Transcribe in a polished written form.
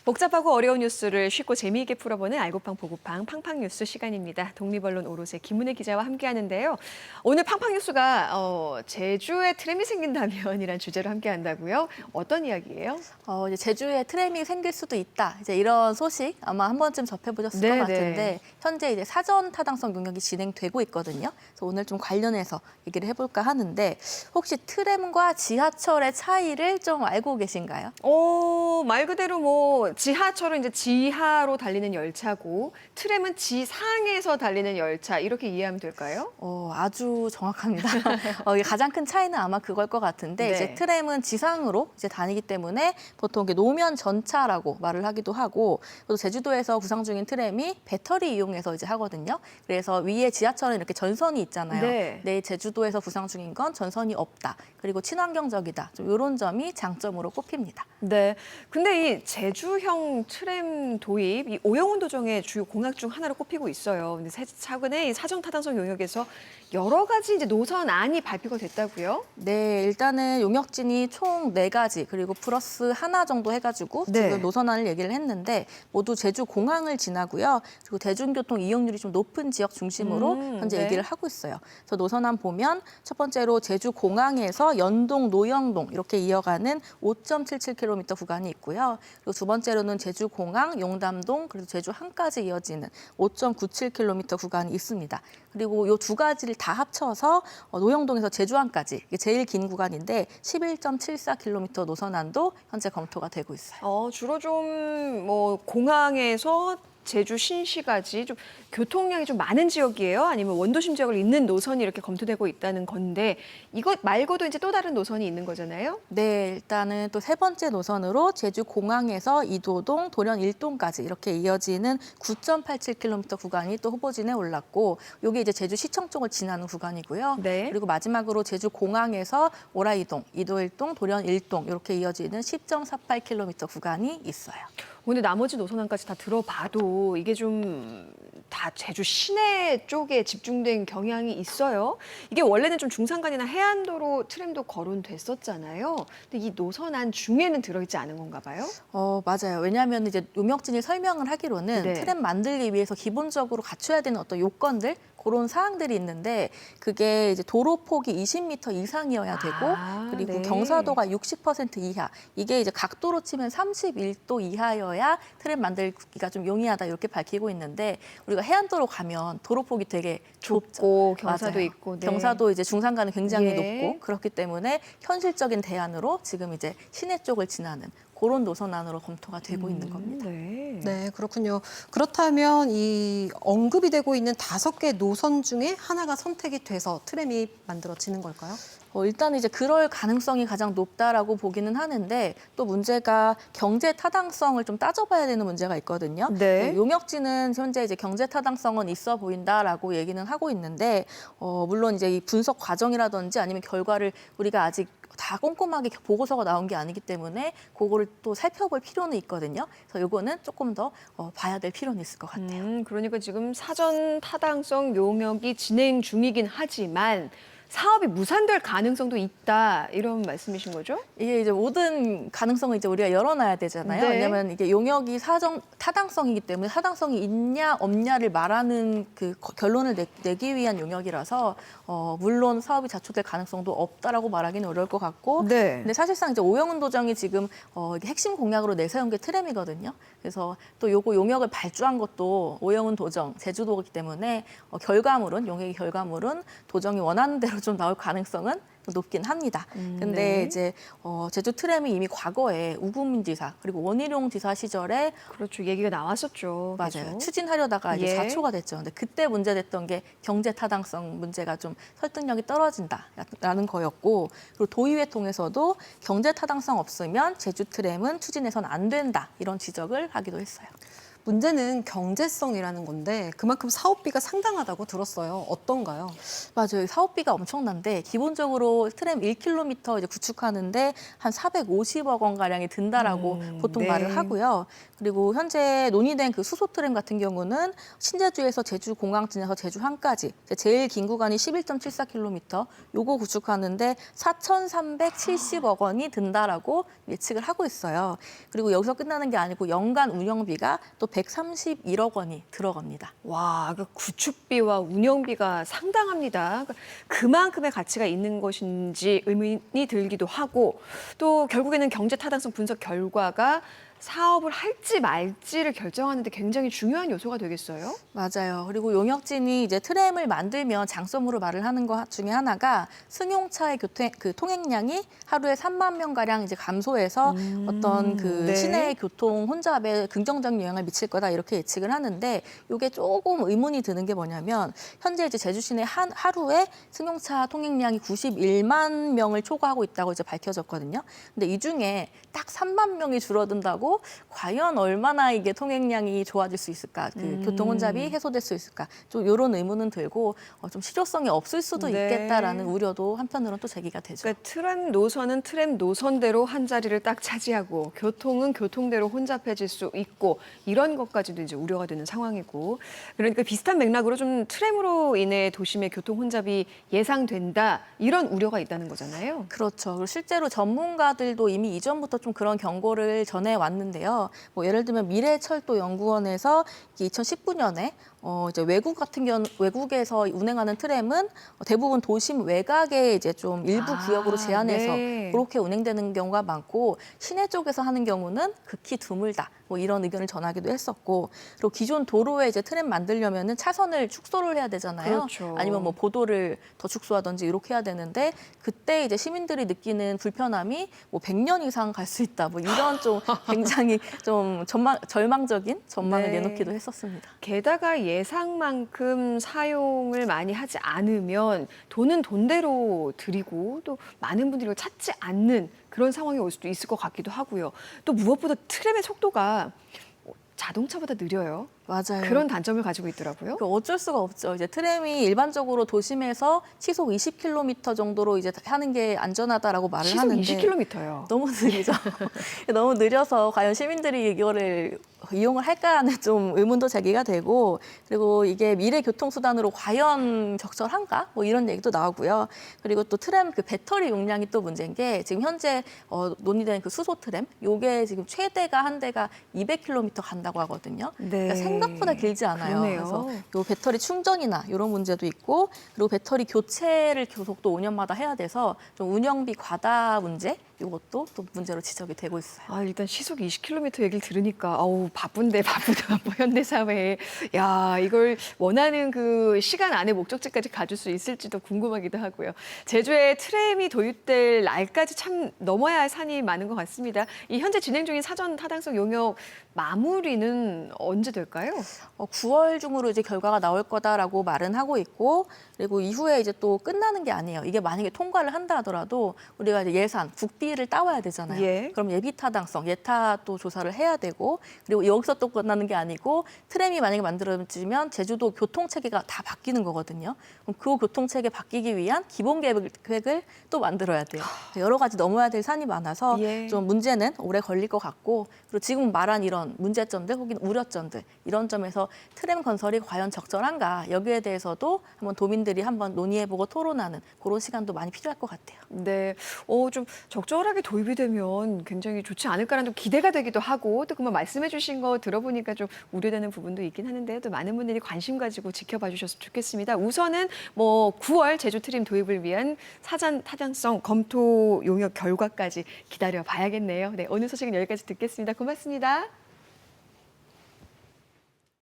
복잡하고 어려운 뉴스를 쉽고 재미있게 풀어보는 알고팡 보고팡 팡팡 뉴스 시간입니다. 독립언론 오롯의 김은혜 기자와 함께하는데요. 오늘 팡팡 뉴스가 제주에 트램이 생긴다면이란 주제로 함께한다고요? 어떤 이야기예요? 이제 제주에 트램이 생길 수도 있다. 이제 이런 소식 아마 한 번쯤 접해보셨을 것 같은데 현재 이제 사전 타당성 용역이 진행되고 있거든요. 그래서 오늘 좀 관련해서 얘기를 해볼까 하는데 혹시 트램과 지하철의 차이를 좀 알고 계신가요? 말 그대로 뭐 지하철은 이제 지하로 달리는 열차고 트램은 지상에서 달리는 열차 이렇게 이해하면 될까요? 아주 정확합니다. 이게 가장 큰 차이는 아마 그걸 것 같은데 네. 이제 트램은 지상으로 이제 다니기 때문에 보통 이게 노면 전차라고 말을 하기도 하고 또 제주도에서 구상 중인 트램이 배터리 이용해서 이제 하거든요. 그래서 위에 지하철은 이렇게 전선이 있잖아요. 네. 네, 제주도에서 구상 중인 건 전선이 없다. 그리고 친환경적이다. 좀 이런 점이 장점으로 꼽힙니다. 네. 근데 이 제주형 트램 도입, 이 오영훈 도정의 주요 공약 중 하나로 꼽히고 있어요. 근데 최근에 이 사정 타당성 용역에서 여러 가지 이제 노선안이 발표가 됐다고요? 네, 일단은 용역진이 총 4가지 그리고 플러스 하나 정도 해가지고 네. 지금 노선안을 얘기를 했는데 모두 제주 공항을 지나고요. 그리고 대중교통 이용률이 좀 높은 지역 중심으로 현재 네. 얘기를 하고 있어요. 그래서 노선안 보면 첫 번째로 제주 공항에서 연동, 노영동 이렇게 이어가는 5.77km 구간이 있고요. 그리고 두 번째로는 제주 공항, 용담동 그리고 제주 항까지 이어지는 5.97km 구간이 있습니다. 그리고 이 두 가지를 다 합쳐서 노영동에서 제주항까지 이게 제일 긴 구간인데 11.74km 노선안도 현재 검토가 되고 있어요. 주로 좀 뭐 공항에서 제주 신시까지 좀 교통량이 좀 많은 지역이에요? 아니면 원도심 지역을 잇는 노선이 이렇게 검토되고 있다는 건데 이것 말고도 이제 또 다른 노선이 있는 거잖아요? 네, 일단은 또 세 번째 노선으로 제주 공항에서 이도동, 도련 일동까지 이렇게 이어지는 9.87km 구간이 또 후보진에 올랐고 이게 이제 제주시청 쪽을 지나는 구간이고요. 네. 그리고 마지막으로 제주 공항에서 오라이동, 이도 일동, 도련 일동 이렇게 이어지는 10.48km 구간이 있어요. 근데 나머지 노선안까지 다 들어봐도 이게 좀 다 제주 시내 쪽에 집중된 경향이 있어요. 이게 원래는 좀 중산간이나 해안도로 트램도 거론됐었잖아요. 근데 이 노선안 중에는 들어있지 않은 건가 봐요? 맞아요. 왜냐하면 이제 용역진이 설명을 하기로는 네. 트램 만들기 위해서 기본적으로 갖춰야 되는 어떤 요건들 그런 사항들이 있는데 그게 이제 도로 폭이 20m 이상이어야 되고 그리고 네. 경사도가 60% 이하 이게 이제 각도로 치면 31도 이하여야 트램 만들기가 좀 용이하다 이렇게 밝히고 있는데 우리가 해안도로 가면 도로 폭이 되게 좁고 경사도 맞아요. 있고. 네. 경사도 이제 중산간은 굉장히 예. 높고 그렇기 때문에 현실적인 대안으로 지금 이제 시내 쪽을 지나는 그런 노선안으로 검토가 되고 있는 겁니다. 네. 네, 그렇군요. 그렇다면 이 언급이 되고 있는 5개 노선 중에 하나가 선택이 돼서 트램이 만들어지는 걸까요? 일단 이제 그럴 가능성이 가장 높다라고 보기는 하는데 또 문제가 경제 타당성을 좀 따져봐야 되는 문제가 있거든요. 네. 용역진은 현재 이제 경제 타당성은 있어 보인다라고 얘기는 하고 있는데 물론 이제 이 분석 과정이라든지 아니면 결과를 우리가 아직 다 꼼꼼하게 보고서가 나온 게 아니기 때문에 그거를 또 살펴볼 필요는 있거든요. 그래서 이거는 조금 더 봐야 될 필요는 있을 것 같아요. 그러니까 지금 사전 타당성 용역이 진행 중이긴 하지만 사업이 무산될 가능성도 있다 이런 말씀이신 거죠? 이게 이제 모든 가능성을 이제 우리가 열어놔야 되잖아요. 네. 왜냐하면 이게 용역이 사정 타당성이기 때문에 타당성이 있냐 없냐를 말하는 그 결론을 내기 위한 용역이라서 물론 사업이 자초될 가능성도 없다라고 말하기는 어려울 것 같고, 네. 근데 사실상 이제 오영훈 도정이 지금 이게 핵심 공약으로 내세운 게 트램이거든요. 그래서 또 요거 용역을 발주한 것도 오영훈 도정 제주도이기 때문에 결과물은 용역의 결과물은 도정이 원하는 대로 좀 나올 가능성은 높긴 합니다. 근데 네. 이제 제주 트램이 이미 과거에 우금민 지사 그리고 원희룡 지사 시절에 그렇죠. 얘기가 나왔었죠. 맞아요. 그렇죠? 추진하려다가 이제 예. 좌초가 됐죠. 근데 그때 문제됐던 게 경제 타당성 문제가 좀 설득력이 떨어진다라는 거였고 그리고 도의회 통해서도 경제 타당성 없으면 제주 트램은 추진해서는 안 된다 이런 지적을 하기도 했어요. 문제는 경제성이라는 건데 그만큼 사업비가 상당하다고 들었어요. 어떤가요? 맞아요. 사업비가 엄청난데 기본적으로 트램 1km 이제 구축하는데 한 450억 원 가량이 든다라고 보통 네. 말을 하고요. 그리고 현재 논의된 그 수소 트램 같은 경우는 신제주에서 제주 공항 지나서 제주항까지 제일 긴 구간이 11.74km 요거 구축하는데 4,370억 원이 든다라고 예측을 하고 있어요. 그리고 여기서 끝나는 게 아니고 연간 운영비가 또 131억 원이 들어갑니다. 와, 그 구축비와 운영비가 상당합니다. 그만큼의 가치가 있는 것인지 의문이 들기도 하고 또 결국에는 경제 타당성 분석 결과가 사업을 할지 말지를 결정하는 데 굉장히 중요한 요소가 되겠어요? 맞아요. 그리고 용역진이 이제 트램을 만들면 장점으로 말을 하는 것 중에 하나가 승용차의 통행량이 하루에 3만 명 가량 이제 감소해서 어떤 그 네. 시내 교통 혼잡에 긍정적인 영향을 미칠 거다 이렇게 예측을 하는데 이게 조금 의문이 드는 게 뭐냐면 현재 이제 제주 시내 하루에 승용차 통행량이 91만 명을 초과하고 있다고 이제 밝혀졌거든요. 근데 이 중에 딱 3만 명이 줄어든다고 과연 얼마나 이게 통행량이 좋아질 수 있을까? 그 교통 혼잡이 해소될 수 있을까? 좀 이런 의문은 들고 좀 실효성이 없을 수도 네. 있겠다라는 우려도 한편으로는 또 제기가 되죠. 그러니까 트램 노선은 트램 노선대로 한 자리를 딱 차지하고 교통은 교통대로 혼잡해질 수 있고 이런 것까지도 이제 우려가 되는 상황이고 그러니까 비슷한 맥락으로 좀 트램으로 인해 도심의 교통 혼잡이 예상된다 이런 우려가 있다는 거잖아요. 그렇죠. 그리고 실제로 전문가들도 이미 이전부터 좀 그런 경고를 전해 왔는데요. 뭐 예를 들면 미래철도연구원에서 2019년에 이제 외국에서 운행하는 트램은 대부분 도심 외곽에 이제 좀 일부 구역으로 제한해서 네. 그렇게 운행되는 경우가 많고 시내 쪽에서 하는 경우는 극히 드물다. 뭐 이런 의견을 전하기도 했었고 그리고 기존 도로에 이제 트램 만들려면은 차선을 축소를 해야 되잖아요. 그렇죠. 아니면 뭐 보도를 더 축소하든지 이렇게 해야 되는데 그때 이제 시민들이 느끼는 불편함이 뭐 100년 이상 갈 수 있다. 뭐 이런 좀 굉장히 좀 절망적인 전망을 네. 내놓기도 했었습니다. 게다가 예상만큼 사용을 많이 하지 않으면 돈은 돈대로 들이고 또 많은 분들이 이걸 찾지 않는 그런 상황이 올 수도 있을 것 같기도 하고요. 또 무엇보다 트램의 속도가 자동차보다 느려요. 맞아요. 그런 단점을 가지고 있더라고요. 그 어쩔 수가 없죠. 이제 트램이 일반적으로 도심에서 시속 20km 정도로 이제 하는 게 안전하다라고 말을 시속 하는데 20km요. 너무 느리죠. 너무 느려서 과연 시민들이 이거를 이용을 할까 하는 좀 의문도 제기가 되고 그리고 이게 미래 교통수단으로 과연 적절한가? 뭐 이런 얘기도 나오고요. 그리고 또 트램 그 배터리 용량이 또 문제인 게 지금 현재 논의된 그 수소 트램 요게 지금 최대가 한 대가 200km 간다고 하거든요. 네. 그러니까 생각보다 길지 않아요. 그러네요. 그래서 요 배터리 충전이나 이런 문제도 있고 그리고 배터리 교체를 계속 또 5년마다 해야 돼서 좀 운영비 과다 문제 이것도 또 문제로 지적이 되고 있어요. 아, 일단 시속 20km 얘기를 들으니까 아우 바쁜데 바쁘다. 뭐 현대 사회에 야 이걸 원하는 그 시간 안에 목적지까지 가줄 수 있을지도 궁금하기도 하고요. 제주에 트램이 도입될 날까지 참 넘어야 할 산이 많은 것 같습니다. 이 현재 진행 중인 사전 타당성 용역 마무리는 언제 될까요? 9월 중으로 이제 결과가 나올 거다라고 말은 하고 있고 그리고 이후에 이제 또 끝나는 게 아니에요. 이게 만약에 통과를 한다 하더라도 우리가 이제 예산, 국비를 따와야 되잖아요. 예. 그럼 예비 타당성, 예타 또 조사를 해야 되고 그리고 여기서 또 끝나는 게 아니고 트램이 만약에 만들어지면 제주도 교통 체계가 다 바뀌는 거거든요. 그럼 그 교통 체계 바뀌기 위한 기본 계획을 또 만들어야 돼요. 여러 가지 넘어야 될 산이 많아서 예. 좀 문제는 오래 걸릴 것 같고 그리고 지금 말한 이런 문제점들 혹은 우려점들 이런 점에서 트램 건설이 과연 적절한가 여기에 대해서도 한번 도민들이 한번 논의해보고 토론하는 그런 시간도 많이 필요할 것 같아요. 네, 좀 적절하게 도입이 되면 굉장히 좋지 않을까라는 좀 기대가 되기도 하고 또 그만 말씀해주신 거 들어보니까 좀 우려되는 부분도 있긴 하는데요. 또 많은 분들이 관심 가지고 지켜봐 주셨으면 좋겠습니다. 우선은 뭐 9월 제주 트램 도입을 위한 사전 타당성 검토 용역 결과까지 기다려 봐야겠네요. 네, 오늘 소식은 여기까지 듣겠습니다. 고맙습니다.